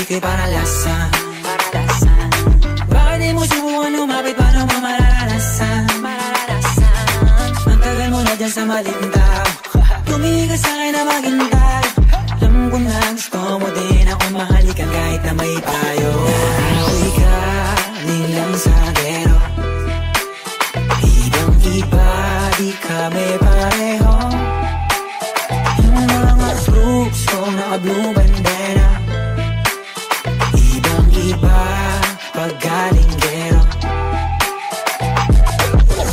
ko'y paralasan. Bakit di mo subukan lumapit, paano mo mararanasan? Ang tagal mo na dyan sa malindaw, tumigil ka sa'kin na maghintay. Alam ko na gusto mo din ako mahalikan kahit na may payo. Ako'y galing sa gero, ibang iba, di kami pareho. Yung mga troops ko naka-blue bandera, ibang iba pag galing gero.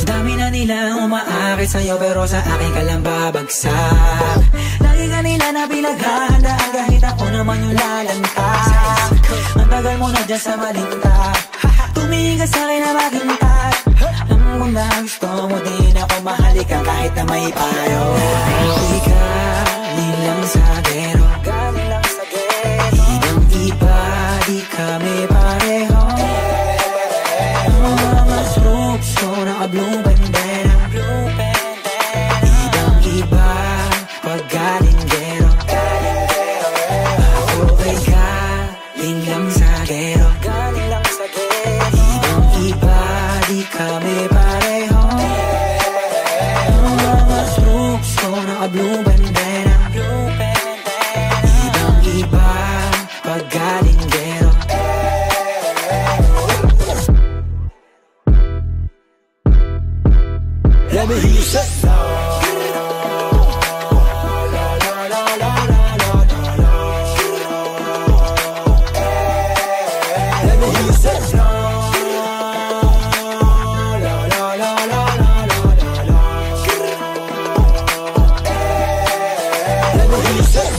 Dami na nilang umaakit sa'yo pero sa akin ka lang babagsak. Lagi ka nila na pinaghahandaan kahit ako naman yung lalantad. Ang tagal mo na dyan sa malinta, tumingin ka sa'kin na maghintay. Alam ko na gusto mo din ako mahalikan kahit na may payo. Ako'y galing lang sa gero, ibang iba, di kami pareho. Yung mga troops ko naka-blue bandera, ibang iba pag galing gero. Ako'y galing lang sa gero, ibang iba, di kami pareho. Yung mga troops ko naka-blue bandera, ibang iba pag galing gero. Let me hear you say let me hear you say let me hear you say